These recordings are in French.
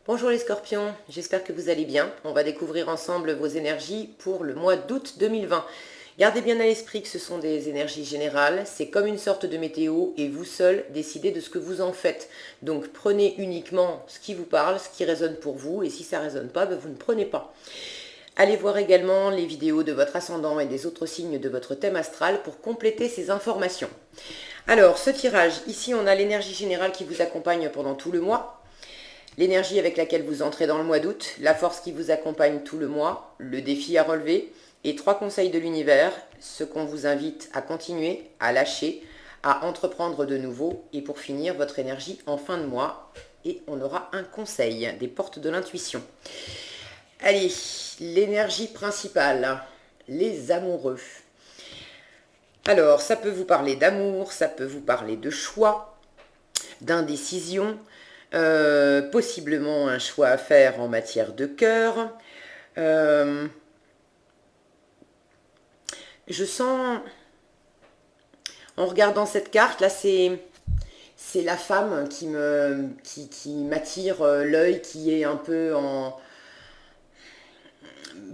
Bonjour les scorpions, j'espère que vous allez bien. On va découvrir ensemble vos énergies pour le mois d'août 2020. Gardez bien à l'esprit que ce sont des énergies générales, c'est comme une sorte de météo et vous seul décidez de ce que vous en faites. Donc prenez uniquement ce qui vous parle, ce qui résonne pour vous et si ça ne résonne pas, vous ne prenez pas. Allez voir également les vidéos de votre ascendant et des autres signes de votre thème astral pour compléter ces informations. Alors, ce tirage, ici on a l'énergie générale qui vous accompagne pendant tout le mois, l'énergie avec laquelle vous entrez dans le mois d'août, la force qui vous accompagne tout le mois, le défi à relever et 3 conseils de l'univers, ce qu'on vous invite à continuer, à lâcher, à entreprendre de nouveau et pour finir votre énergie en fin de mois et on aura un conseil des portes de l'intuition. Allez, l'énergie principale, les amoureux. Alors, ça peut vous parler d'amour, ça peut vous parler de choix, d'indécision, possiblement un choix à faire en matière de cœur. Je sens, en regardant cette carte, là c'est la femme qui m'attire l'œil, qui est un peu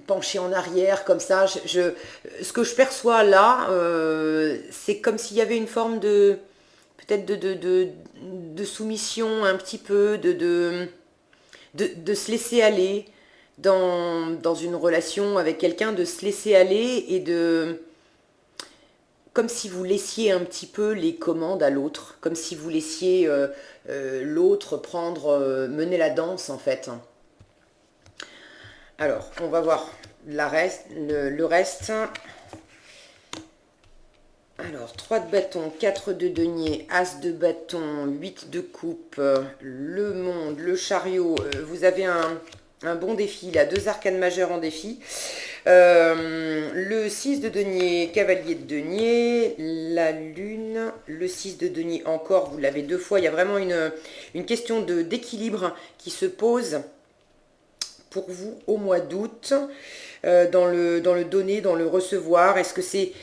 penchée en arrière comme ça. Ce que je perçois là, c'est comme s'il y avait une forme de peut-être de soumission un petit peu, de se laisser aller dans une relation avec quelqu'un, de se laisser aller et de... Comme si vous laissiez un petit peu les commandes à l'autre, comme si vous laissiez l'autre mener la danse en fait. Alors, on va voir le reste. Alors, 3 de bâton, 4 de denier, as de bâton, 8 de coupe, le monde, le chariot. Vous avez un bon défi, là, 2 arcanes majeures en défi. Le 6 de denier, cavalier de denier, la lune, le 6 de denier encore, vous l'avez 2 fois. Il y a vraiment une question d'équilibre qui se pose pour vous au mois d'août, dans le donner, dans le recevoir. Est-ce que c'est...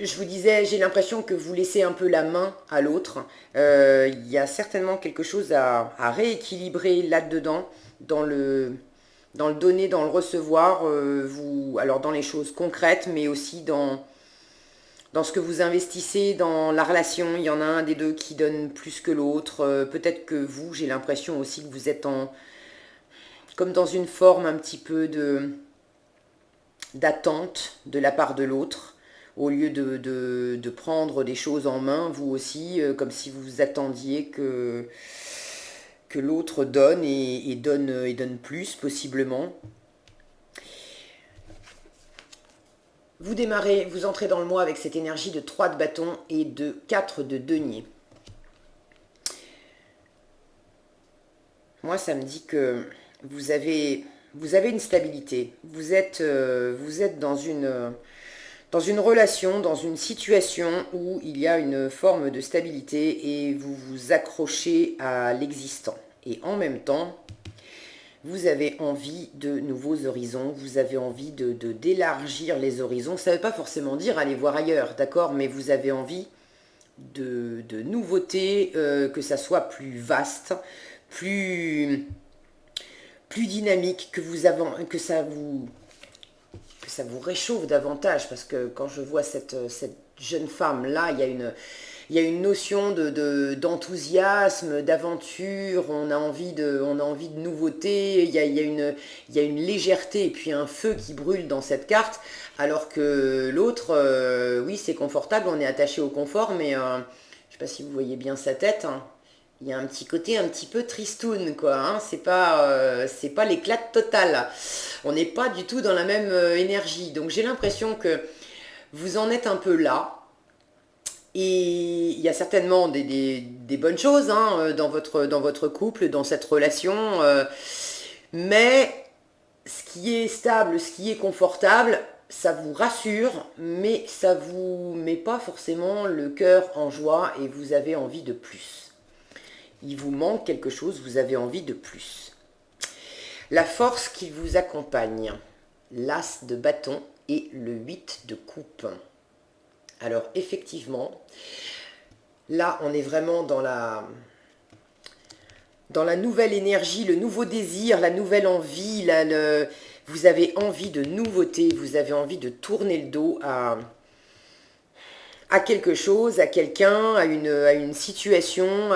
Je vous disais, j'ai l'impression que vous laissez un peu la main à l'autre. Il y a certainement quelque chose à rééquilibrer là-dedans, dans le donner, dans le recevoir, alors dans les choses concrètes, mais aussi dans ce que vous investissez dans la relation. Il y en a un des deux qui donne plus que l'autre. Peut-être que vous, j'ai l'impression aussi que vous êtes comme dans une forme un petit peu d'attente de la part de l'autre, au lieu de prendre des choses en main, vous aussi, comme si vous attendiez que l'autre donne et donne plus, possiblement. Vous démarrez, vous entrez dans le mois avec cette énergie de 3 de bâton et de 4 de denier. Moi, ça me dit que vous avez une stabilité. Vous êtes dans une relation, dans une situation où il y a une forme de stabilité et vous vous accrochez à l'existant. Et en même temps, vous avez envie de nouveaux horizons, vous avez envie d'élargir les horizons. Ça ne veut pas forcément dire aller voir ailleurs, d'accord, mais vous avez envie de nouveautés, que ça soit plus vaste, plus dynamique, que ça vous réchauffe davantage, parce que quand je vois cette jeune femme là, il y a une notion d'enthousiasme, d'aventure. On a envie de nouveauté. Il y a une légèreté et puis un feu qui brûle dans cette carte, alors que l'autre, oui, c'est confortable, on est attaché au confort, mais je ne sais pas si vous voyez bien sa tête, hein. Il y a un petit côté un petit peu tristoun, quoi, hein. C'est pas l'éclate totale. On n'est pas du tout dans la même énergie. Donc j'ai l'impression que vous en êtes un peu là. Et il y a certainement des bonnes choses, hein, dans votre couple, dans cette relation. Mais ce qui est stable, ce qui est confortable, ça vous rassure, mais ça vous met pas forcément le cœur en joie et vous avez envie de plus. Il vous manque quelque chose, vous avez envie de plus. La force qui vous accompagne, l'as de bâton et le 8 de coupe. Alors effectivement, là on est vraiment dans la nouvelle énergie, le nouveau désir, la nouvelle envie, vous avez envie de nouveauté, vous avez envie de tourner le dos à quelque chose, à quelqu'un, à une situation,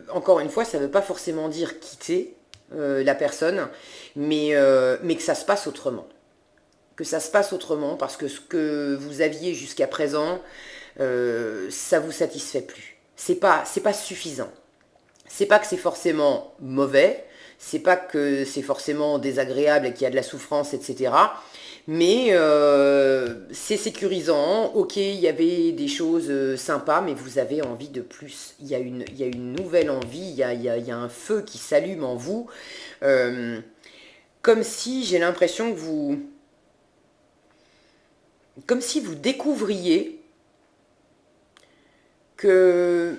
encore une fois, ça ne veut pas forcément dire quitter la personne, mais que ça se passe autrement. Que ça se passe autrement parce que ce que vous aviez jusqu'à présent, ça vous satisfait plus. C'est pas suffisant. C'est pas que c'est forcément mauvais, c'est pas que c'est forcément désagréable et qu'il y a de la souffrance, etc. Mais c'est sécurisant. Ok, il y avait des choses sympas, mais vous avez envie de plus. Il y a une nouvelle envie, il y a un feu qui s'allume en vous. Euh, Comme si j'ai l'impression que comme si vous découvriez que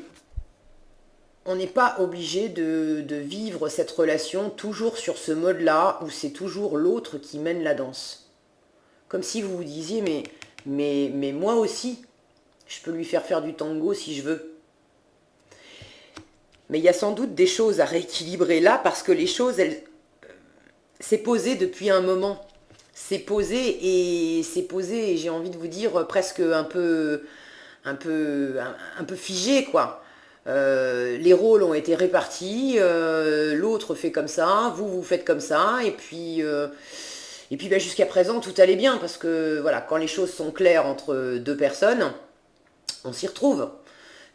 on n'est pas obligé de vivre cette relation toujours sur ce mode-là où c'est toujours l'autre qui mène la danse. Comme si vous vous disiez, mais moi aussi, je peux lui faire du tango si je veux. Mais il y a sans doute des choses à rééquilibrer là parce que les choses, c'est posé depuis un moment. C'est posé et j'ai envie de vous dire presque un peu figé quoi. Les rôles ont été répartis, l'autre fait comme ça, vous faites comme ça, et puis bah, jusqu'à présent tout allait bien parce que voilà, quand les choses sont claires entre deux personnes, on s'y retrouve.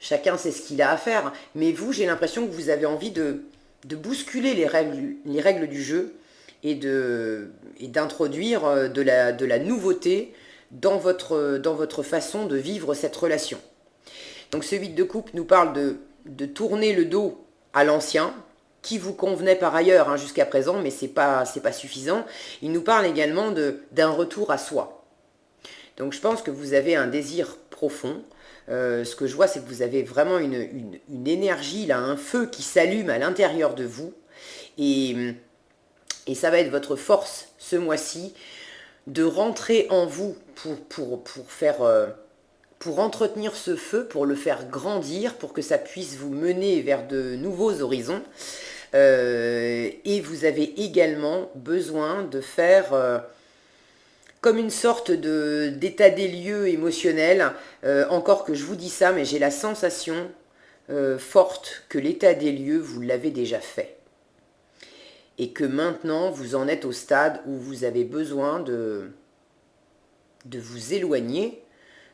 Chacun sait ce qu'il a à faire, mais vous, j'ai l'impression que vous avez envie de bousculer les règles du jeu et d'introduire de la nouveauté dans votre façon de vivre cette relation. Donc ce 8 de coupe nous parle de tourner le dos à l'ancien, qui vous convenait par ailleurs hein, jusqu'à présent, mais c'est pas suffisant. Il nous parle également d'un retour à soi. Donc je pense que vous avez un désir profond. Ce que je vois, c'est que vous avez vraiment une énergie, là, un feu qui s'allume à l'intérieur de vous. Et, et ça va être votre force ce mois-ci de rentrer en vous pour entretenir ce feu, pour le faire grandir, pour que ça puisse vous mener vers de nouveaux horizons. Et vous avez également besoin de faire comme une sorte d'état des lieux émotionnel. Encore que je vous dis ça, mais j'ai la sensation forte que l'état des lieux, vous l'avez déjà fait. Et que maintenant, vous en êtes au stade où vous avez besoin de vous éloigner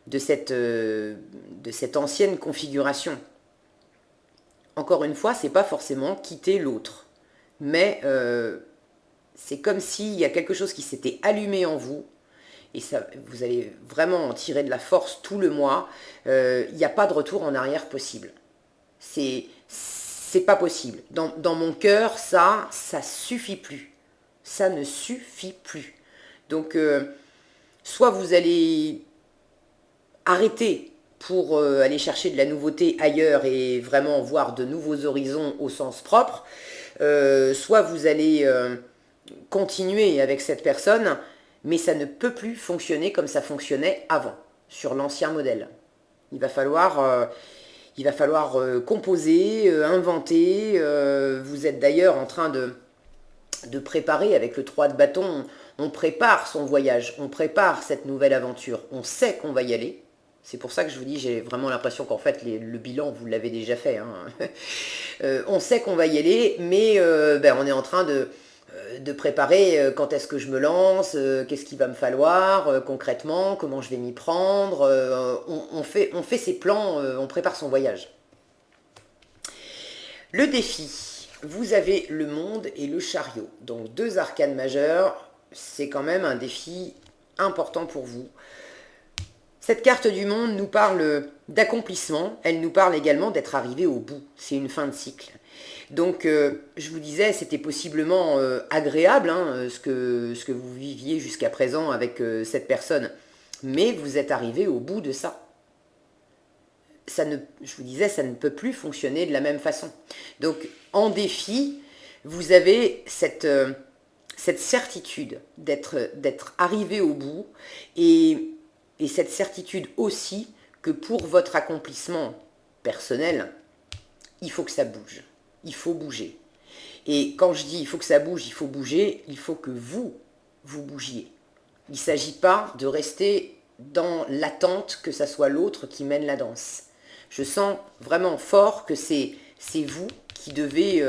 de cette ancienne configuration. Encore une fois, c'est pas forcément quitter l'autre, mais c'est comme s'il y a quelque chose qui s'était allumé en vous, et ça, vous allez vraiment en tirer de la force tout le mois. Il n'y a pas de retour en arrière possible. C'est pas possible. Dans mon cœur, ça suffit plus. Ça ne suffit plus. Donc, soit vous allez arrêter pour aller chercher de la nouveauté ailleurs et vraiment voir de nouveaux horizons au sens propre, soit vous allez continuer avec cette personne, mais ça ne peut plus fonctionner comme ça fonctionnait avant, sur l'ancien modèle. Il va falloir composer, inventer. Vous êtes d'ailleurs en train de préparer avec le 3 de bâton. On prépare son voyage, on prépare cette nouvelle aventure. On sait qu'on va y aller. C'est pour ça que je vous dis, j'ai vraiment l'impression qu'en fait, le bilan, vous l'avez déjà fait. Hein. On sait qu'on va y aller, mais on est en train de préparer quand est-ce que je me lance, qu'est-ce qu'il va me falloir concrètement, comment je vais m'y prendre. On fait ses plans, on prépare son voyage. Le défi, vous avez le monde et le chariot. Donc 2 arcanes majeures, c'est quand même un défi important pour vous. Cette carte du monde nous parle d'accomplissement, elle nous parle également d'être arrivé au bout. C'est une fin de cycle. Donc, je vous disais, c'était possiblement agréable, hein, ce que vous viviez jusqu'à présent avec cette personne. Mais vous êtes arrivé au bout de ça. Je vous disais, ça ne peut plus fonctionner de la même façon. Donc, en défi, vous avez cette certitude d'être arrivé au bout et cette certitude aussi que pour votre accomplissement personnel, il faut que ça bouge. il faut bouger. Et quand je dis il faut que ça bouge, il faut bouger, il faut que vous bougiez. Il ne s'agit pas de rester dans l'attente que ça soit l'autre qui mène la danse. Je sens vraiment fort que c'est vous qui devez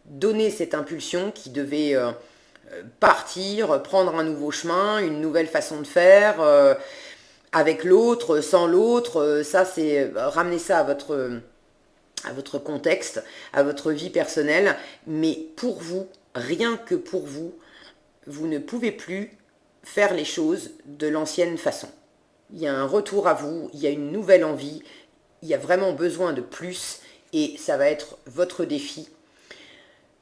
donner cette impulsion, qui devez partir, prendre un nouveau chemin, une nouvelle façon de faire, avec l'autre, sans l'autre. Ça, c'est ramener ça à votre contexte, à votre vie personnelle. Mais pour vous, rien que pour vous, vous ne pouvez plus faire les choses de l'ancienne façon. Il y a un retour à vous, il y a une nouvelle envie, il y a vraiment besoin de plus et ça va être votre défi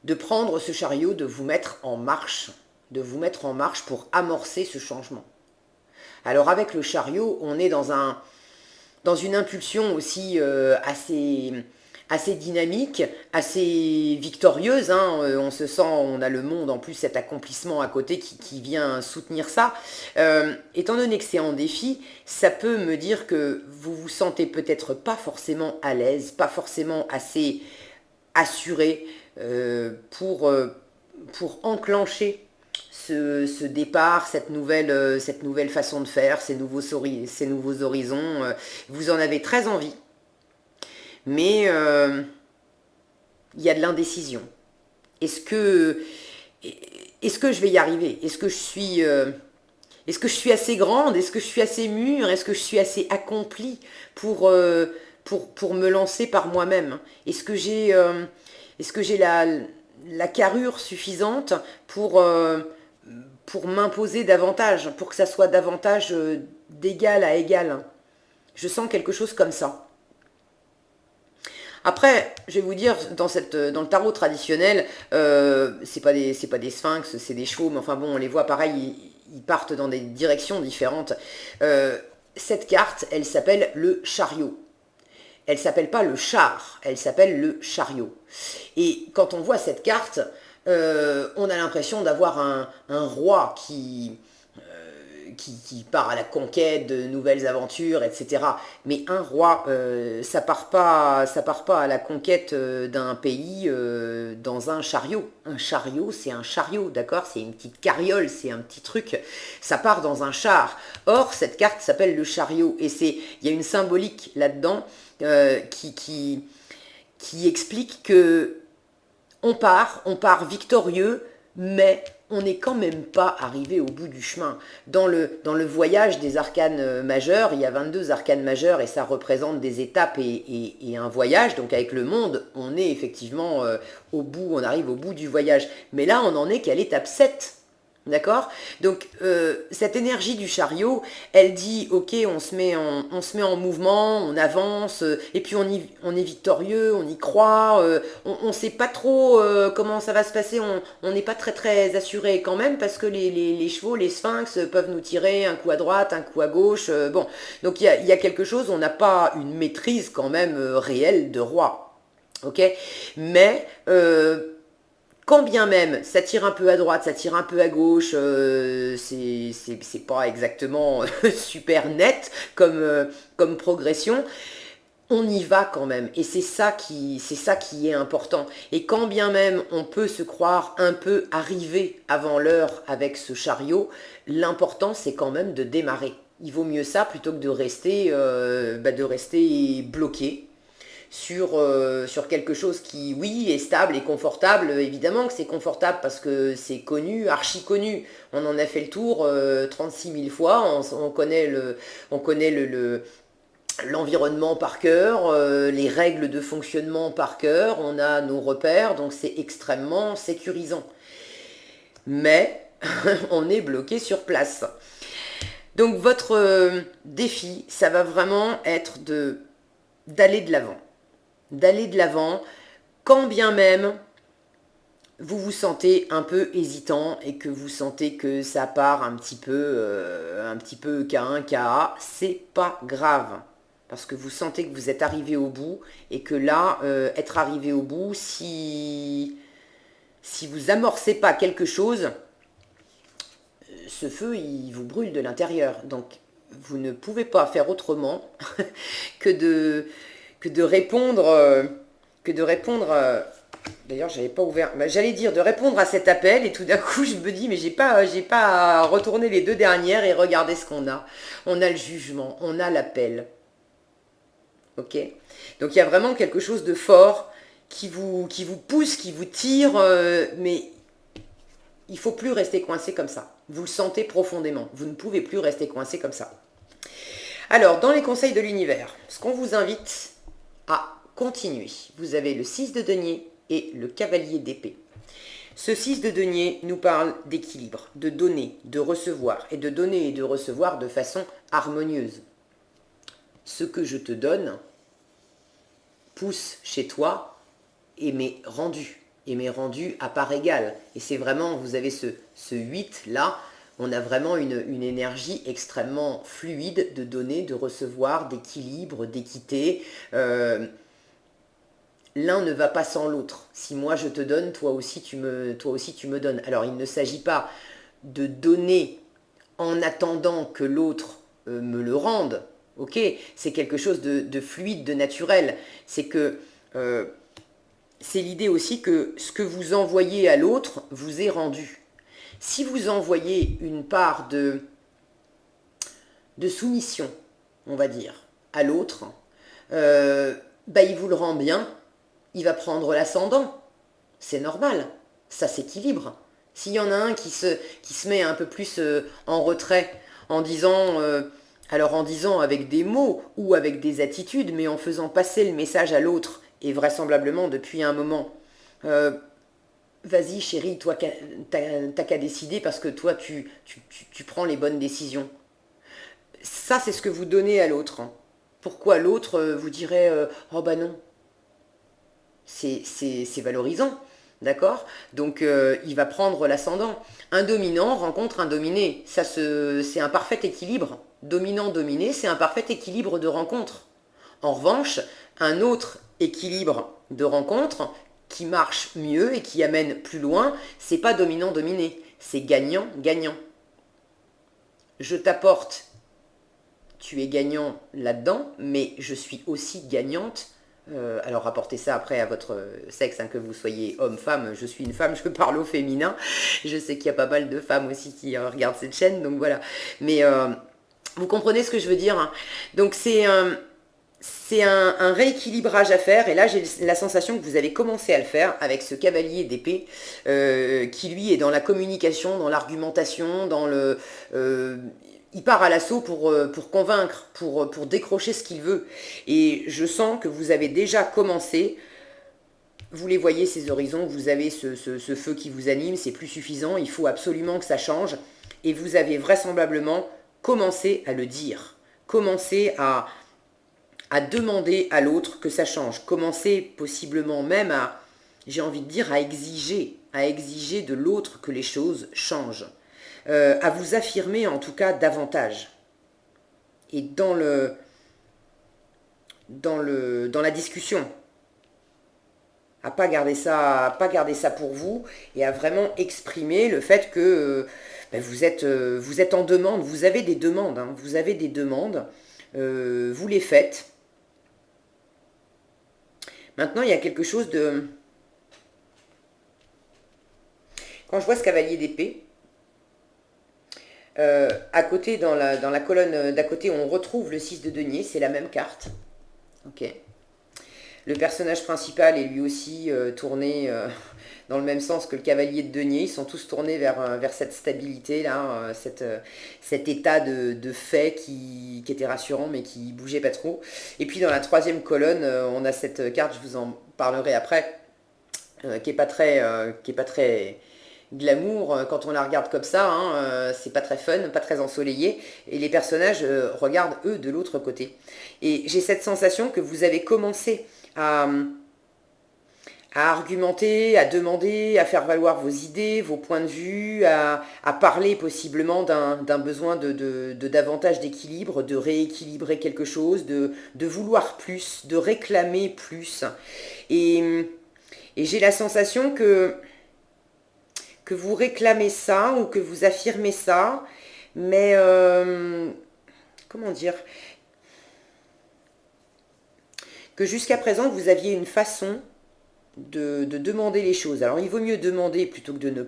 de prendre ce chariot, de vous mettre en marche, pour amorcer ce changement. Alors avec le chariot, on est dans une impulsion aussi assez dynamique, assez victorieuse, hein. On se sent, on a le monde en plus, cet accomplissement à côté qui vient soutenir ça. Étant donné que c'est en défi, ça peut me dire que vous vous sentez peut-être pas forcément à l'aise, pas forcément assez assuré pour enclencher ce départ, cette nouvelle façon de faire, ces nouveaux horizons. Vous en avez très envie. Mais il y a de l'indécision. Est-ce que je vais y arriver? Est-ce que je suis assez grande? Est-ce que je suis assez mûre? Est-ce que je suis assez accomplie pour me lancer par moi-même? Est-ce que j'ai la carrure suffisante pour m'imposer davantage, pour que ça soit davantage d'égal à égal? Je sens quelque chose comme ça. Après, je vais vous dire, dans le tarot traditionnel, c'est pas des sphinx, c'est des chevaux, mais enfin bon, on les voit pareil, ils partent dans des directions différentes. Cette carte, elle s'appelle le chariot. Elle s'appelle pas le char, elle s'appelle le chariot. Et quand on voit cette carte, on a l'impression d'avoir un roi qui part à la conquête de nouvelles aventures, etc. Mais un roi, ça part pas à la conquête d'un pays dans un chariot. Un chariot, c'est un chariot, d'accord? C'est une petite carriole, c'est un petit truc. Ça part dans un char. Or, cette carte s'appelle le chariot. Et il y a une symbolique là-dedans qui explique que on part victorieux, mais on n'est quand même pas arrivé au bout du chemin. Dans le voyage des arcanes majeurs, il y a 22 arcanes majeurs et ça représente des étapes et un voyage. Donc avec le monde, on est effectivement au bout, on arrive au bout du voyage. Mais là, on en est qu'à l'étape 7. D'accord? Donc cette énergie du chariot, elle dit ok, on se met en mouvement, on avance, et puis on est victorieux, on y croit, on ne sait pas trop comment ça va se passer, on n'est pas très très assuré quand même parce que les chevaux, les sphinx peuvent nous tirer un coup à droite, un coup à gauche, bon, donc il y a quelque chose, on n'a pas une maîtrise quand même réelle de roi, ok? Mais quand bien même ça tire un peu à droite, ça tire un peu à gauche, c'est pas exactement super net comme progression, on y va quand même. Et c'est ça qui est important. Et quand bien même on peut se croire un peu arrivé avant l'heure avec ce chariot, l'important c'est quand même de démarrer. Il vaut mieux ça plutôt que de rester bloqué sur quelque chose qui, oui, est stable et confortable. Évidemment que c'est confortable parce que c'est connu, archi connu. On en a fait le tour 36 000 fois. On connaît l'environnement par cœur, les règles de fonctionnement par cœur. On a nos repères, donc c'est extrêmement sécurisant. Mais on est bloqué sur place. Donc votre défi, ça va vraiment être d'aller de l'avant. D'aller de l'avant, quand bien même vous vous sentez un peu hésitant et que vous sentez que ça part un petit peu K1, KA, c'est pas grave. Parce que vous sentez que vous êtes arrivé au bout et que là, être arrivé au bout, si vous amorcez pas quelque chose, ce feu, il vous brûle de l'intérieur. Donc, vous ne pouvez pas faire autrement que de répondre D'ailleurs, j'avais pas ouvert. Bah, j'allais dire de répondre à cet appel et tout d'un coup, je me dis, mais j'ai pas retourné les deux dernières et regardez ce qu'on a. On a le jugement, on a l'appel. Ok. Donc il y a vraiment quelque chose de fort qui vous pousse, qui vous tire, mais il faut plus rester coincé comme ça. Vous le sentez profondément. Vous ne pouvez plus rester coincé comme ça. Alors, dans les conseils de l'univers, ce qu'on vous invite à continuer, vous avez le 6 de denier et le cavalier d'épée. Ce 6 de denier nous parle d'équilibre, de donner, de recevoir, et de donner et de recevoir de façon harmonieuse. Ce que je te donne pousse chez toi et m'est rendu à part égale. Et c'est vraiment, vous avez ce 8 là, on a vraiment une énergie extrêmement fluide de donner, de recevoir, d'équilibre, d'équité. L'un ne va pas sans l'autre. Si moi je te donne, toi aussi tu me donnes. Alors il ne s'agit pas de donner en attendant que l'autre me le rende. Ok, c'est quelque chose de fluide, de naturel. C'est que c'est l'idée aussi que ce que vous envoyez à l'autre vous est rendu. Si vous envoyez une part de soumission, on va dire, à l'autre, bah, il vous le rend bien, il va prendre l'ascendant. C'est normal, ça s'équilibre. S'il y en a un qui se met un peu plus en retrait, en disant, alors en disant avec des mots ou avec des attitudes, mais en faisant passer le message à l'autre, et vraisemblablement depuis un moment, euh, vas-y chérie, toi t'as qu'à décider parce que toi tu prends les bonnes décisions. Ça c'est ce que vous donnez à l'autre. Pourquoi l'autre vous dirait oh bah non, c'est valorisant, d'accord? Donc il va prendre l'ascendant. Un dominant rencontre un dominé, c'est un parfait équilibre. Dominant-dominé, c'est un parfait équilibre de rencontre. En revanche, un autre équilibre de rencontre qui marche mieux et qui amène plus loin, c'est pas dominant-dominé, c'est gagnant-gagnant. Je t'apporte, tu es gagnant là-dedans, mais je suis aussi gagnante. Alors rapportez ça après à votre sexe, hein, que vous soyez homme, femme. Je suis une femme, je parle au féminin. Je sais qu'il y a pas mal de femmes aussi qui regardent cette chaîne, donc voilà. Mais vous comprenez ce que je veux dire, hein. Donc c'est un rééquilibrage à faire, et là j'ai la sensation que vous avez commencé à le faire avec ce cavalier d'épée qui lui est dans la communication, dans l'argumentation, dans le... il part à l'assaut pour convaincre, pour décrocher ce qu'il veut. Et je sens que vous avez déjà commencé, vous les voyez ces horizons, vous avez ce feu qui vous anime, c'est plus suffisant, il faut absolument que ça change. Et vous avez vraisemblablement commencé à le dire, commencé à demander à l'autre que ça change. Commencer possiblement même à, j'ai envie de dire, à exiger de l'autre que les choses changent. À vous affirmer en tout cas davantage. Et dans la discussion. À pas garder ça pour vous et à vraiment exprimer le fait que ben vous êtes en demande, vous avez des demandes, hein, vous avez des demandes, vous les faites. Maintenant, il y a quelque chose de... Quand je vois ce cavalier d'épée, à côté, dans la colonne d'à côté, on retrouve le 6 de denier, c'est la même carte. Ok. Le personnage principal est lui aussi tourné dans le même sens que le cavalier de denier. Ils sont tous tournés vers cette stabilité-là, cet état de fait qui était rassurant mais qui bougeait pas trop. Et puis dans la troisième colonne, on a cette carte, je vous en parlerai après, qui est pas très glamour quand on la regarde comme ça, hein, c'est pas très fun, pas très ensoleillé, et les personnages regardent eux de l'autre côté. Et j'ai cette sensation que vous avez commencé à argumenter, à demander, à faire valoir vos idées, vos points de vue, à parler possiblement d'un besoin de davantage d'équilibre, de rééquilibrer quelque chose, de vouloir plus, de réclamer plus. Et j'ai la sensation que vous réclamez ça ou que vous affirmez ça, mais comment dire, que jusqu'à présent vous aviez une façon de demander les choses. Alors il vaut mieux demander plutôt que de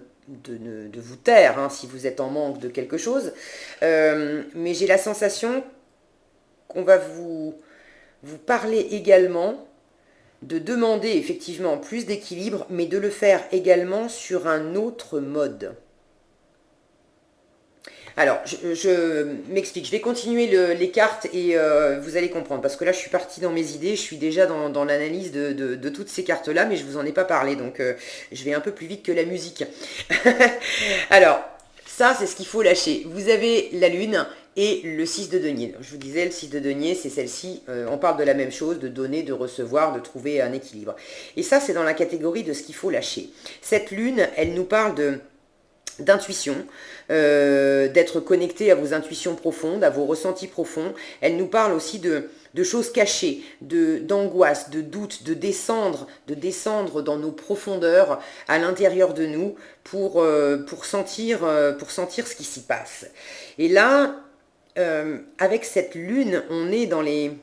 vous taire, hein, si vous êtes en manque de quelque chose. Mais j'ai la sensation qu'on va vous parler également de demander effectivement plus d'équilibre, mais de le faire également sur un autre mode. Alors, je m'explique, je vais continuer les cartes et vous allez comprendre, parce que là je suis partie dans mes idées, je suis déjà dans l'analyse de toutes ces cartes-là, mais je vous en ai pas parlé, donc je vais un peu plus vite que la musique. Alors, ça c'est ce qu'il faut lâcher. Vous avez la lune et le 6 de denier. Je vous disais, le 6 de denier, c'est celle-ci, on parle de la même chose, de donner, de recevoir, de trouver un équilibre. Et ça, c'est dans la catégorie de ce qu'il faut lâcher. Cette lune, elle nous parle d'intuition, d'être connecté à vos intuitions profondes, à vos ressentis profonds. Elle nous parle aussi de choses cachées, d'angoisse, de doute, de descendre dans nos profondeurs à l'intérieur de nous pour sentir ce qui s'y passe. Et là, avec cette lune, on est dans le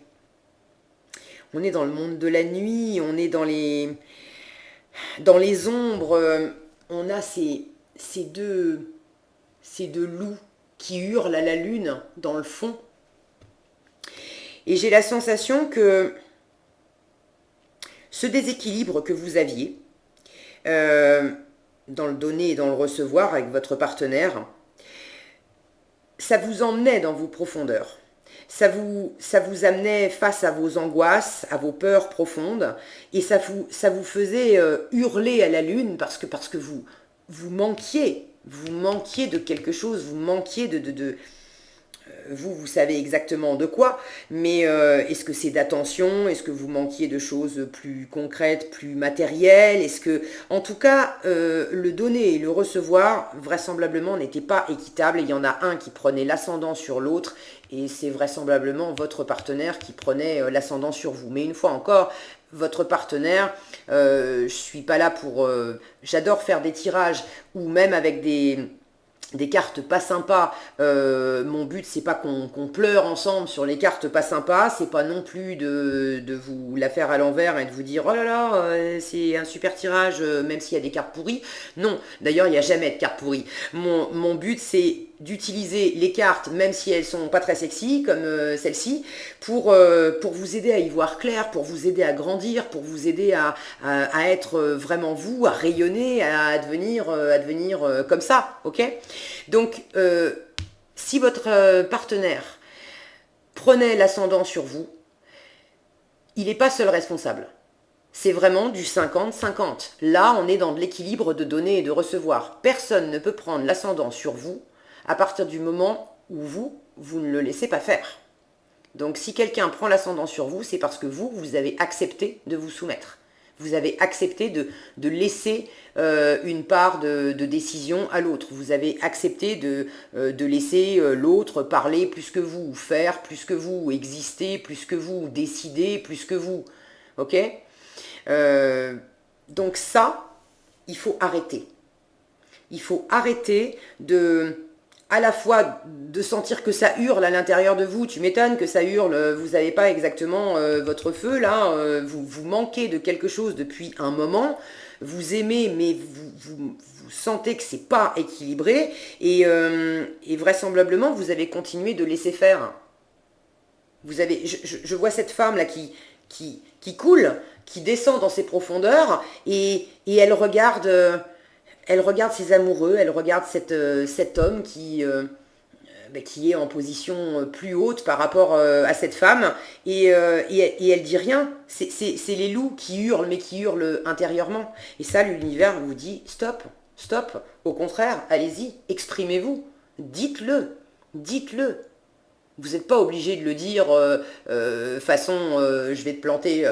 monde de la nuit, on est dans les ombres, on a ces deux loups qui hurlent à la lune dans le fond. Et j'ai la sensation que ce déséquilibre que vous aviez dans le donner et dans le recevoir avec votre partenaire, ça vous emmenait dans vos profondeurs. Ça vous amenait face à vos angoisses, à vos peurs profondes, et ça vous faisait hurler à la lune parce que vous manquiez de quelque chose, vous manquiez vous savez exactement de quoi, mais est-ce que c'est d'attention? Est-ce que vous manquiez de choses plus concrètes, plus matérielles? Est-ce que, en tout cas, le donner et le recevoir, vraisemblablement, n'était pas équitable. Il y en a un qui prenait l'ascendant sur l'autre, et c'est vraisemblablement votre partenaire qui prenait l'ascendant sur vous. Mais une fois encore, votre partenaire, je suis pas là pour... j'adore faire des tirages, ou même avec des cartes pas sympas. Mon but, c'est pas qu'on pleure ensemble sur les cartes pas sympas, c'est pas non plus de vous la faire à l'envers et de vous dire oh là là, c'est un super tirage, même s'il y a des cartes pourries. Non, d'ailleurs, il n'y a jamais de cartes pourries. Mon but, c'est d'utiliser les cartes, même si elles sont pas très sexy, comme celle-ci, pour vous aider à y voir clair, pour vous aider à grandir, pour vous aider à être vraiment vous, à rayonner, à devenir comme ça, ok? Donc, si votre partenaire prenait l'ascendant sur vous, il n'est pas seul responsable. C'est vraiment du 50-50. Là, on est dans de l'équilibre de donner et de recevoir. Personne ne peut prendre l'ascendant sur vous à partir du moment où vous ne le laissez pas faire. Donc, si quelqu'un prend l'ascendant sur vous, c'est parce que vous avez accepté de vous soumettre. Vous avez accepté de laisser une part de décision à l'autre. Vous avez accepté de laisser l'autre parler plus que vous, faire plus que vous, exister plus que vous, décider plus que vous. Ok? Donc ça, il faut arrêter. Il faut arrêter à la fois de sentir que ça hurle à l'intérieur de vous, tu m'étonnes que ça hurle, vous n'avez pas exactement votre feu là, vous manquez de quelque chose depuis un moment, vous aimez mais vous sentez que c'est pas équilibré et vraisemblablement vous avez continué de laisser faire. Je vois cette femme là qui coule, qui descend dans ses profondeurs et elle regarde ses amoureux, elle regarde cet homme qui est en position plus haute par rapport à cette femme, et elle dit rien. C'est les loups qui hurlent, mais qui hurlent intérieurement. Et ça, l'univers vous dit, stop, stop. Au contraire, allez-y, exprimez-vous. Dites-le. Vous n'êtes pas obligé de le dire façon je vais te planter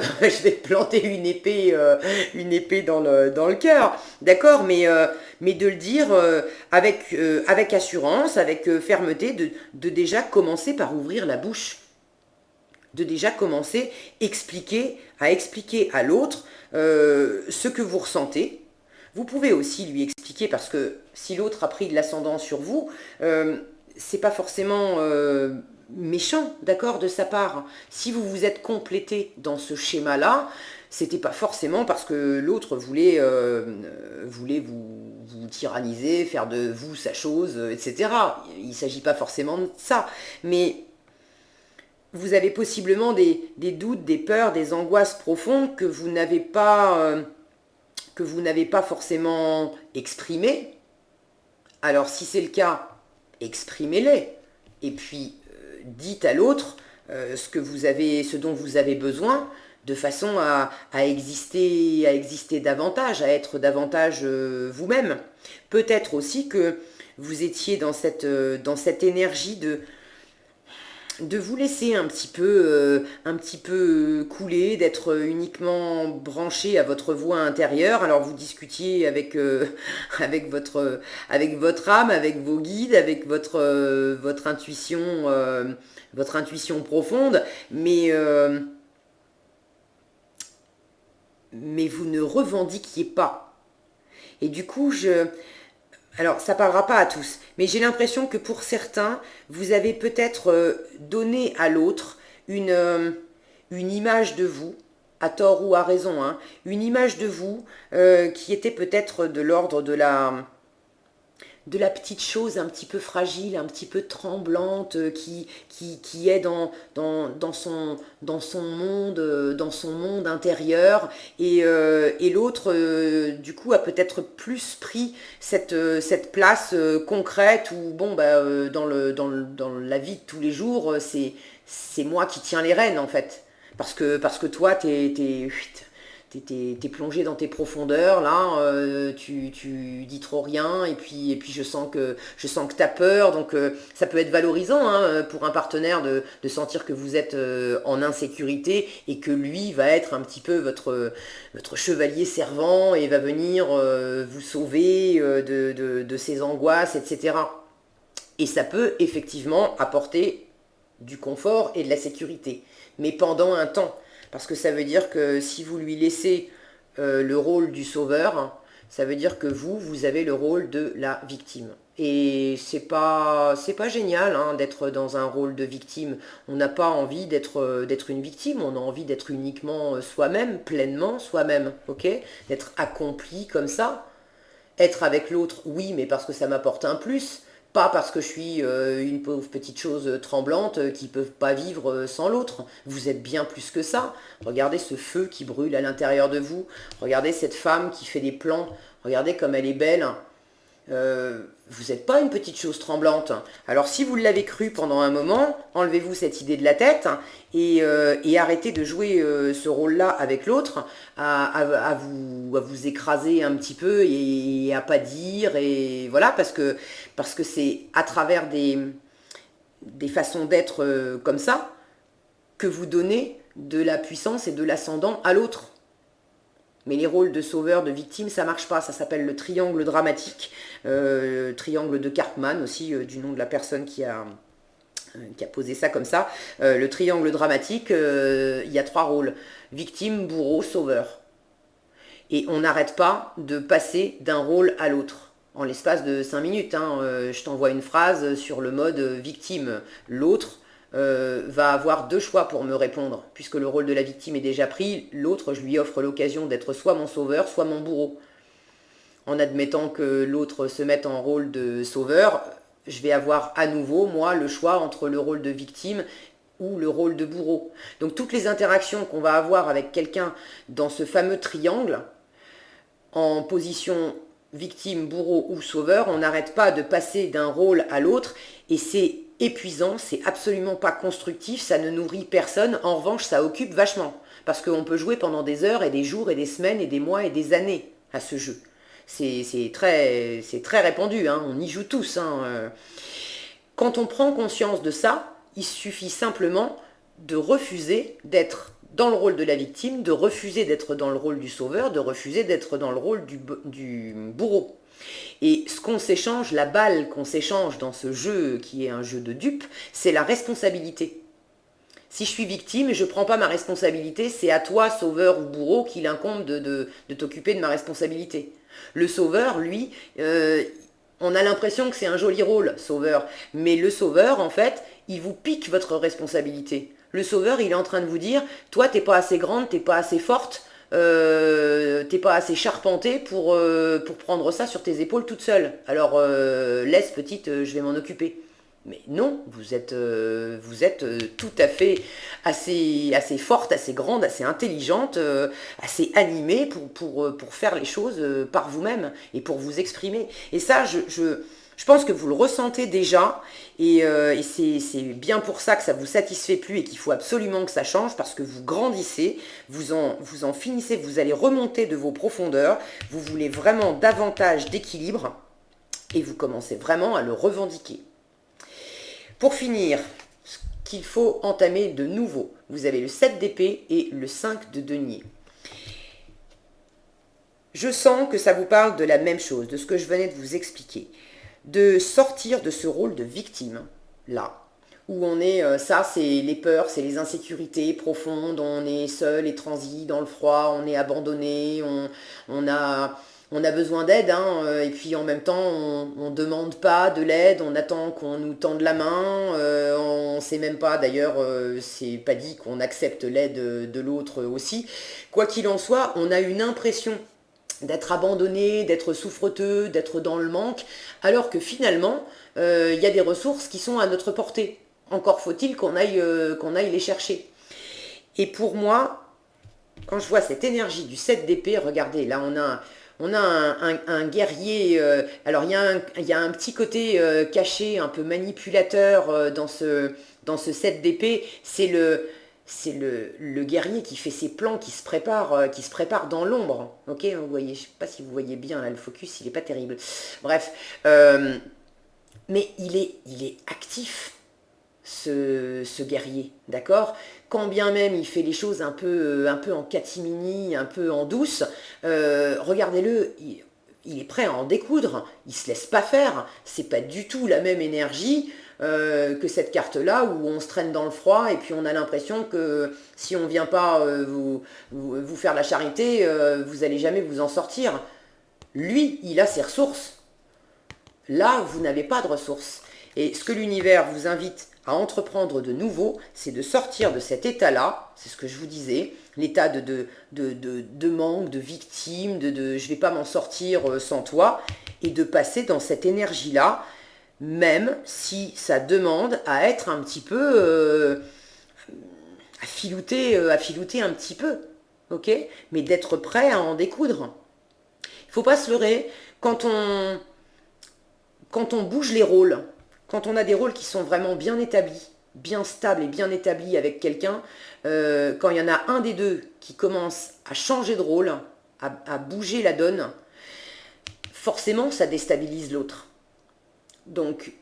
une épée dans le cœur, d'accord, mais de le dire avec assurance, avec fermeté, de déjà commencer par ouvrir la bouche, de déjà commencer à expliquer à l'autre ce que vous ressentez. Vous pouvez aussi lui expliquer, parce que si l'autre a pris de l'ascendant sur vous, c'est pas forcément méchant, d'accord, de sa part. Si vous vous êtes complété dans ce schéma-là, c'était pas forcément parce que l'autre voulait vous tyranniser, faire de vous sa chose, etc. Il ne s'agit pas forcément de ça. Mais vous avez possiblement des doutes, des peurs, des angoisses profondes que vous n'avez pas forcément exprimées. Alors si c'est le cas, exprimez-les. Et puis dites à l'autre ce dont vous avez besoin, de façon à exister davantage, à être davantage vous-même. Peut-être aussi que vous étiez dans cette énergie de vous laisser un petit peu couler, d'être uniquement branché à votre voix intérieure. Alors vous discutiez avec votre âme, avec vos guides, avec votre intuition profonde, mais vous ne revendiquiez pas. Et du coup, alors, ça parlera pas à tous, mais j'ai l'impression que pour certains, vous avez peut-être donné à l'autre une image de vous, à tort ou à raison, hein, une image de vous qui était peut-être de l'ordre de la petite chose un petit peu fragile, un petit peu tremblante, qui est dans son monde intérieur. Et l'autre, du coup, a peut-être plus pris cette place concrète où, bon, bah, dans la vie de tous les jours, c'est moi qui tiens les rênes, en fait. Parce que toi, t'es plongé dans tes profondeurs, là, tu dis trop rien, et puis je sens que t'as peur, donc ça peut être valorisant, hein, pour un partenaire de sentir que vous êtes en insécurité, et que lui va être un petit peu votre chevalier servant, et va venir vous sauver de ses angoisses, etc. Et ça peut effectivement apporter du confort et de la sécurité, mais pendant un temps. Parce que ça veut dire que si vous lui laissez le rôle du sauveur, ça veut dire que vous avez le rôle de la victime. Et c'est pas génial, hein, d'être dans un rôle de victime. On n'a pas envie d'être une victime, on a envie d'être uniquement soi-même, pleinement soi-même, ok? D'être accompli comme ça. Être avec l'autre, oui, mais parce que ça m'apporte un plus. Pas parce que je suis une pauvre petite chose tremblante qui ne peut pas vivre sans l'autre. Vous êtes bien plus que ça. Regardez ce feu qui brûle à l'intérieur de vous. Regardez cette femme qui fait des plans. Regardez comme elle est belle. Vous n'êtes pas une petite chose tremblante. Alors si vous l'avez cru pendant un moment, enlevez-vous cette idée de la tête, et arrêtez de jouer ce rôle-là avec l'autre, à vous écraser un petit peu et à pas dire, et voilà, parce que c'est à travers des façons d'être comme ça que vous donnez de la puissance et de l'ascendant à l'autre. Mais les rôles de sauveur, de victime, ça marche pas. Ça s'appelle le triangle dramatique, triangle de Karpman aussi, du nom de la personne qui a posé ça comme ça. Le triangle dramatique, il y a 3 rôles: victime, bourreau, sauveur. Et on n'arrête pas de passer d'un rôle à l'autre. En l'espace de 5 minutes, hein, je t'envoie une phrase sur le mode victime. L'autre va avoir 2 choix pour me répondre. Puisque le rôle de la victime est déjà pris, l'autre, je lui offre l'occasion d'être soit mon sauveur, soit mon bourreau. En admettant que l'autre se mette en rôle de sauveur, je vais avoir à nouveau, moi, le choix entre le rôle de victime ou le rôle de bourreau. Donc toutes les interactions qu'on va avoir avec quelqu'un dans ce fameux triangle, en position victime, bourreau ou sauveur, on n'arrête pas de passer d'un rôle à l'autre, et c'est épuisant, c'est absolument pas constructif, ça ne nourrit personne. En revanche, ça occupe vachement, parce qu'on peut jouer pendant des heures et des jours et des semaines et des mois et des années à ce jeu. C'est très répandu, hein, on y joue tous, hein. Quand on prend conscience de ça, il suffit simplement de refuser d'être dans le rôle de la victime, de refuser d'être dans le rôle du sauveur, de refuser d'être dans le rôle du bourreau. Et ce qu'on s'échange, la balle qu'on s'échange dans ce jeu qui est un jeu de dupes, c'est la responsabilité. Si je suis victime et je ne prends pas ma responsabilité, c'est à toi, sauveur ou bourreau, qu'il incombe de t'occuper de ma responsabilité. Le sauveur, lui, on a l'impression que c'est un joli rôle, sauveur. Mais le sauveur, en fait, il vous pique votre responsabilité. Le sauveur, il est en train de vous dire, toi, t'es pas assez grande, t'es pas assez forte t'es pas assez charpenté pour prendre ça sur tes épaules toute seule. Alors laisse petite, je vais m'en occuper. Mais non, vous êtes tout à fait assez forte, assez grande, assez intelligente, assez animée pour faire les choses par vous-même et pour vous exprimer. Et ça, je pense que vous le ressentez déjà et c'est bien pour ça que ça vous satisfait plus et qu'il faut absolument que ça change parce que vous grandissez, vous en finissez, vous allez remonter de vos profondeurs, vous voulez vraiment davantage d'équilibre et vous commencez vraiment à le revendiquer. Pour finir, ce qu'il faut entamer de nouveau, vous avez le 7 d'épée et le 5 de denier. Je sens que ça vous parle de la même chose, de ce que je venais de vous expliquer. De sortir de ce rôle de victime, là, où on est, ça c'est les peurs, c'est les insécurités profondes, on est seul et transi dans le froid, on est abandonné, on a besoin d'aide, hein, et puis en même temps on ne demande pas de l'aide, on attend qu'on nous tende la main, on ne sait même pas d'ailleurs, c'est pas dit qu'on accepte l'aide de l'autre aussi. Quoi qu'il en soit, on a une impression d'être abandonné, d'être souffreteux, d'être dans le manque, alors que finalement, il y a des ressources qui sont à notre portée. Encore faut-il qu'on aille les chercher. Et pour moi, quand je vois cette énergie du 7 d'épée, regardez, là on a un guerrier, alors il y a un petit côté caché, un peu manipulateur dans ce 7 d'épée, c'est le guerrier qui fait ses plans, qui se prépare dans l'ombre. Ok, vous voyez, je ne sais pas si vous voyez bien, là, le focus, il n'est pas terrible. Bref, mais il est actif, ce guerrier, d'accord? Quand bien même il fait les choses un peu en catimini, un peu en douce, regardez-le, il est prêt à en découdre, il se laisse pas faire, c'est pas du tout la même énergie que cette carte-là où on se traîne dans le froid et puis on a l'impression que si on vient pas vous faire la charité, vous allez jamais vous en sortir. Lui, il a ses ressources. Là, vous n'avez pas de ressources. Et ce que l'univers vous invite à entreprendre de nouveau, c'est de sortir de cet état-là, c'est ce que je vous disais, l'état de manque, de victime, de je ne vais pas m'en sortir sans toi, et de passer dans cette énergie-là, même si ça demande à être un petit peu, à filouter un petit peu, ok? Mais d'être prêt à en découdre. Il ne faut pas se leurrer, quand on bouge les rôles, quand on a des rôles qui sont vraiment bien établis, bien stables et bien établis avec quelqu'un, quand il y en a un des deux qui commence à changer de rôle, à bouger la donne, forcément ça déstabilise l'autre. Donc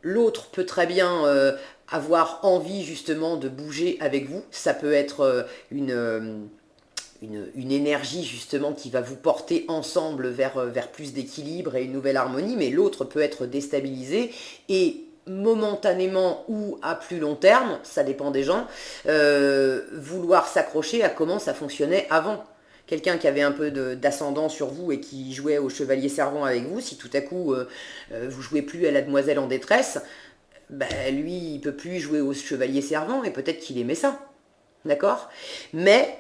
l'autre peut très bien avoir envie justement de bouger avec vous, ça peut être une énergie justement qui va vous porter ensemble vers plus d'équilibre et une nouvelle harmonie, mais l'autre peut être déstabilisé et momentanément ou à plus long terme, ça dépend des gens, vouloir s'accrocher à comment ça fonctionnait avant. Quelqu'un qui avait un peu d'ascendant sur vous et qui jouait au chevalier servant avec vous, si tout à coup vous jouez plus à la demoiselle en détresse, ben, lui il peut plus jouer au chevalier servant et peut-être qu'il aimait ça, d'accord? Mais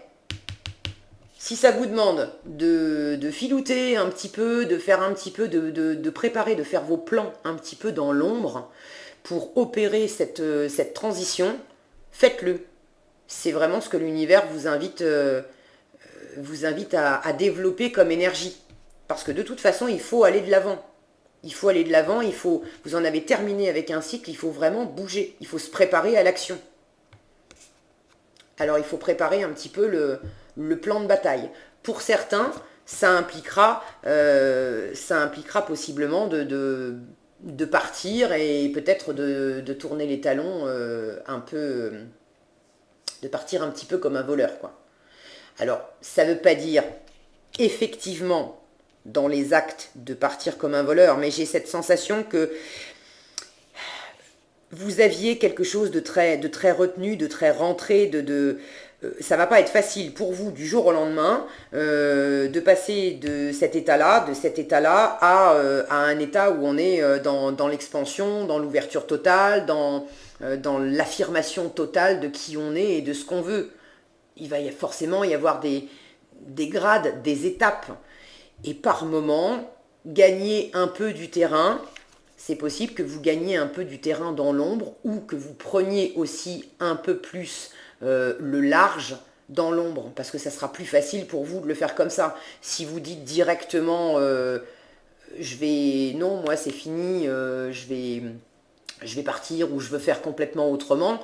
si ça vous demande de filouter un petit peu, de faire un petit peu, de préparer, de faire vos plans un petit peu dans l'ombre pour opérer cette transition, faites-le. C'est vraiment ce que l'univers vous invite à développer comme énergie. Parce que de toute façon, il faut aller de l'avant. Il faut aller de l'avant, vous en avez terminé avec un cycle, il faut vraiment bouger, il faut se préparer à l'action. Alors il faut préparer un petit peu le plan de bataille. Pour certains, ça impliquera possiblement de partir et peut-être de tourner les talons un peu, de partir un petit peu comme un voleur, quoi. Alors, ça ne veut pas dire effectivement dans les actes de partir comme un voleur, mais j'ai cette sensation que vous aviez quelque chose de très retenu, de très rentré, ça va pas être facile pour vous du jour au lendemain de passer de cet état-là à un état où on est dans l'expansion, dans l'ouverture totale, dans l'affirmation totale de qui on est et de ce qu'on veut. Il va forcément y avoir des grades, des étapes. Et par moment, gagner un peu du terrain. C'est possible que vous gagniez un peu du terrain dans l'ombre ou que vous preniez aussi un peu plus le large dans l'ombre, parce que ça sera plus facile pour vous de le faire comme ça. Si vous dites directement non, moi c'est fini, je vais partir ou je veux faire complètement autrement,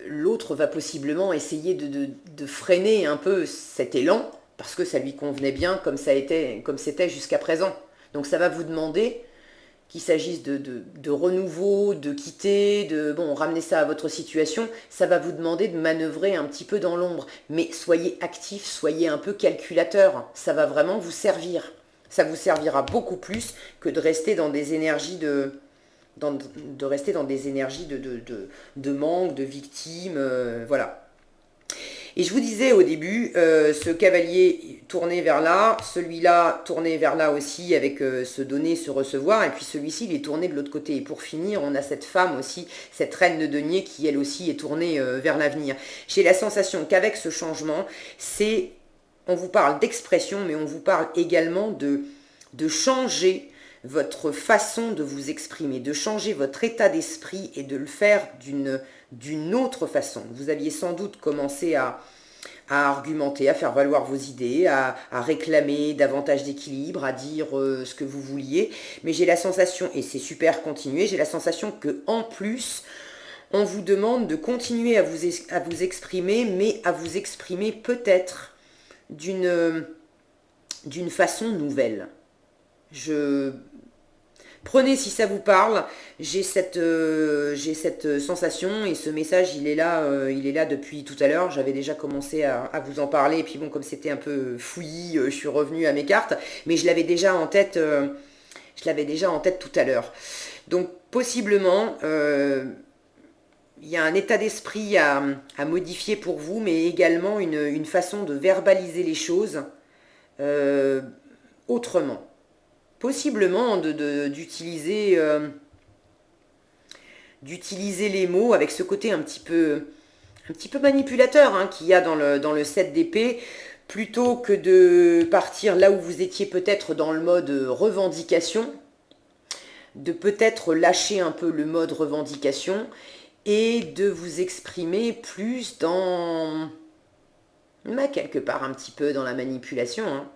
l'autre va possiblement essayer de freiner un peu cet élan parce que ça lui convenait bien comme c'était jusqu'à présent. Donc ça va vous demander, qu'il s'agisse de renouveau, de quitter, ramener ça à votre situation, ça va vous demander de manœuvrer un petit peu dans l'ombre. Mais soyez actif, soyez un peu calculateur, ça va vraiment vous servir. Ça vous servira beaucoup plus que de rester dans des énergies de manque, de victime, voilà. Et je vous disais au début, ce cavalier tourné vers là, celui-là tourné vers là aussi avec se donner, se recevoir, et puis celui-ci il est tourné de l'autre côté. Et pour finir, on a cette femme aussi, cette reine de denier qui elle aussi est tournée vers l'avenir. J'ai la sensation qu'avec ce changement, on vous parle d'expression, mais on vous parle également de changer votre façon de vous exprimer, de changer votre état d'esprit et de le faire d'une autre façon. Vous aviez sans doute commencé à argumenter, à faire valoir vos idées, à réclamer davantage d'équilibre, à dire ce que vous vouliez, mais j'ai la sensation, et c'est super continuer, j'ai la sensation que en plus, on vous demande de continuer à vous exprimer, mais à vous exprimer peut-être d'une façon nouvelle. Prenez si ça vous parle, j'ai cette sensation et ce message il est là depuis tout à l'heure, j'avais déjà commencé à vous en parler et puis bon comme c'était un peu fouillis, je suis revenue à mes cartes, mais je l'avais déjà en tête tout à l'heure. Donc possiblement il y a un état d'esprit à modifier pour vous, mais également une façon de verbaliser les choses autrement. Possiblement d'utiliser les mots avec ce côté un petit peu manipulateur qu'il y a dans le 7 d'épée, plutôt que de partir là où vous étiez peut-être dans le mode revendication, de peut-être lâcher un peu le mode revendication et de vous exprimer plus quelque part un petit peu dans la manipulation, hein.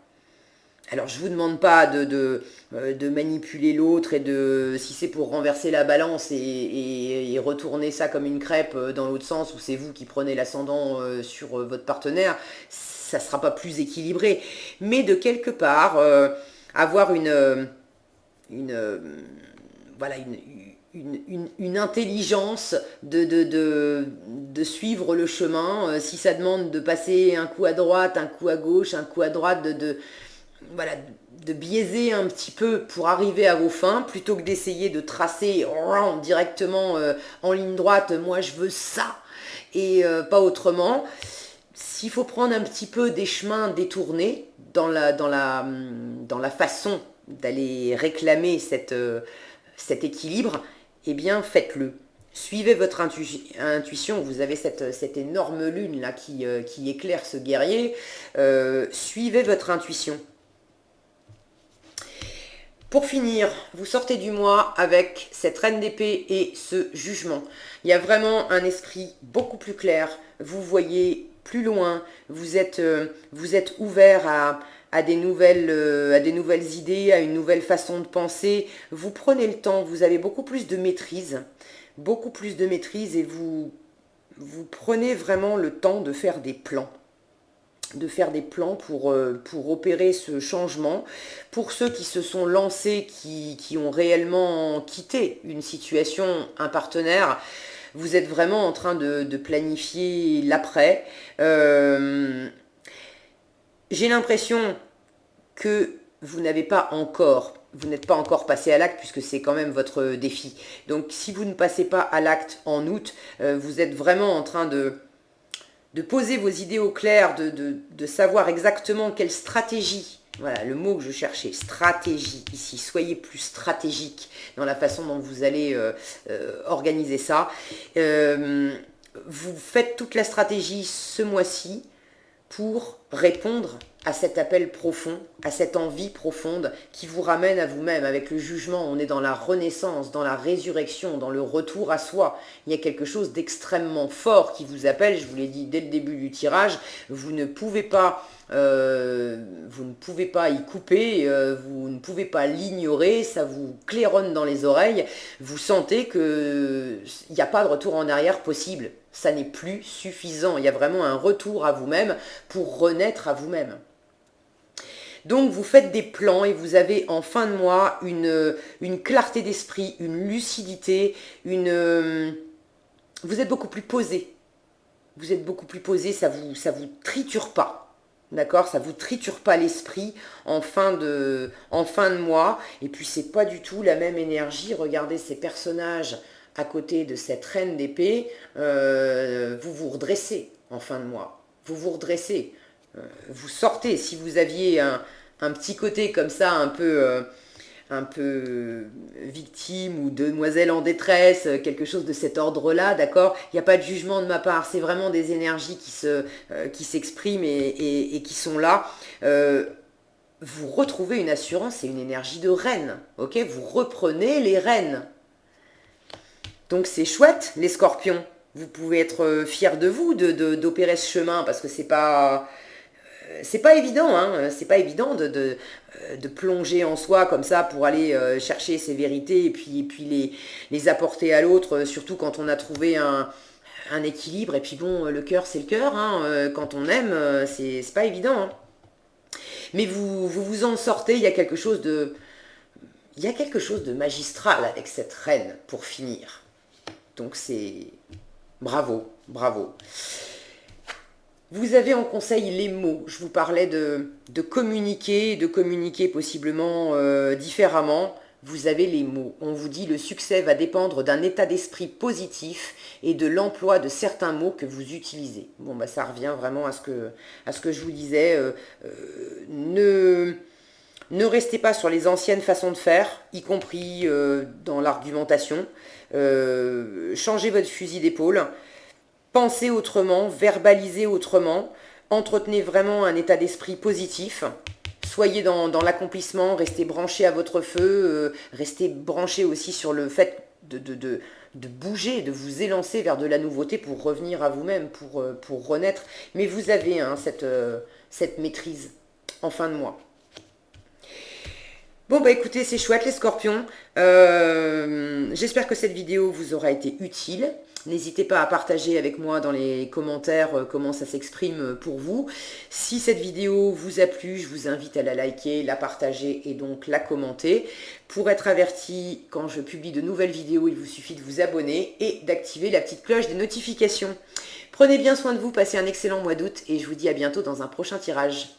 Alors je vous demande pas de manipuler l'autre et si c'est pour renverser la balance et retourner ça comme une crêpe dans l'autre sens où c'est vous qui prenez l'ascendant sur votre partenaire, ça sera pas plus équilibré. Mais de quelque part avoir une intelligence de suivre le chemin. Si ça demande de passer un coup à droite, un coup à gauche, un coup à droite, de biaiser un petit peu pour arriver à vos fins, plutôt que d'essayer de tracer directement en ligne droite, moi je veux ça, et pas autrement. S'il faut prendre un petit peu des chemins détournés dans la façon d'aller réclamer cet équilibre, eh bien faites-le. Suivez votre intuition, vous avez cette énorme lune là qui éclaire ce guerrier, suivez votre intuition. Pour finir, vous sortez du mois avec cette reine d'épée et ce jugement. Il y a vraiment un esprit beaucoup plus clair, vous voyez plus loin, vous êtes ouvert à des nouvelles idées, à une nouvelle façon de penser. Vous prenez le temps, vous avez beaucoup plus de maîtrise et vous prenez vraiment le temps de faire des plans. Pour opérer ce changement. Pour ceux qui se sont lancés, qui ont réellement quitté une situation, un partenaire, vous êtes vraiment en train de planifier l'après. J'ai l'impression que vous n'êtes pas encore passé à l'acte puisque c'est quand même votre défi. Donc si vous ne passez pas à l'acte en août, vous êtes vraiment en train de poser vos idées au clair, de savoir exactement quelle stratégie, voilà le mot que je cherchais, stratégie ici, soyez plus stratégique dans la façon dont vous allez organiser ça. Vous faites toute la stratégie ce mois-ci, pour répondre à cet appel profond, à cette envie profonde qui vous ramène à vous-même. Avec le jugement, on est dans la renaissance, dans la résurrection, dans le retour à soi. Il y a quelque chose d'extrêmement fort qui vous appelle, je vous l'ai dit dès le début du tirage, vous ne pouvez pas y couper, vous ne pouvez pas l'ignorer, ça vous claironne dans les oreilles, vous sentez qu'il n'y a pas de retour en arrière possible. Ça n'est plus suffisant, il y a vraiment un retour à vous-même pour renaître à vous-même. Donc vous faites des plans et vous avez en fin de mois une clarté d'esprit, une lucidité, vous êtes beaucoup plus posé. Vous êtes beaucoup plus posé, ça vous triture pas. D'accord, ça vous triture pas l'esprit en fin de mois. Et puis c'est pas du tout la même énergie. Regardez ces personnages à côté de cette reine d'épée. Vous vous redressez en fin de mois. Vous vous redressez. Vous sortez. Si vous aviez un petit côté comme ça, un peu victime ou demoiselle en détresse, quelque chose de cet ordre-là, d'accord? Il n'y a pas de jugement de ma part, c'est vraiment des énergies qui s'expriment et qui sont là. Vous retrouvez une assurance et une énergie de reine, ok? Vous reprenez les rênes. Donc c'est chouette, les scorpions. Vous pouvez être fiers de vous d'opérer ce chemin parce que c'est pas évident, hein. C'est pas évident de plonger en soi comme ça pour aller chercher ses vérités et puis les apporter à l'autre, surtout quand on a trouvé un équilibre. Et puis bon, le cœur c'est le cœur, hein. Quand on aime, c'est pas évident, hein. Mais vous en sortez, il y a quelque chose de magistral avec cette reine pour finir. Donc c'est bravo, bravo. Vous avez en conseil les mots. Je vous parlais de communiquer possiblement différemment. Vous avez les mots. On vous dit le succès va dépendre d'un état d'esprit positif et de l'emploi de certains mots que vous utilisez. Bon, bah ça revient vraiment à ce que je vous disais. Ne restez pas sur les anciennes façons de faire, y compris dans l'argumentation. Changez votre fusil d'épaule. Pensez autrement, verbalisez autrement, entretenez vraiment un état d'esprit positif, soyez dans l'accomplissement, restez branché à votre feu, restez branché aussi sur le fait de bouger, de vous élancer vers de la nouveauté pour revenir à vous-même, pour renaître. Mais vous avez cette maîtrise en fin de mois. Bon bah écoutez, c'est chouette les scorpions. J'espère que cette vidéo vous aura été utile. N'hésitez pas à partager avec moi dans les commentaires comment ça s'exprime pour vous. Si cette vidéo vous a plu, je vous invite à la liker, la partager et donc la commenter. Pour être averti quand je publie de nouvelles vidéos, il vous suffit de vous abonner et d'activer la petite cloche des notifications. Prenez bien soin de vous, passez un excellent mois d'août et je vous dis à bientôt dans un prochain tirage.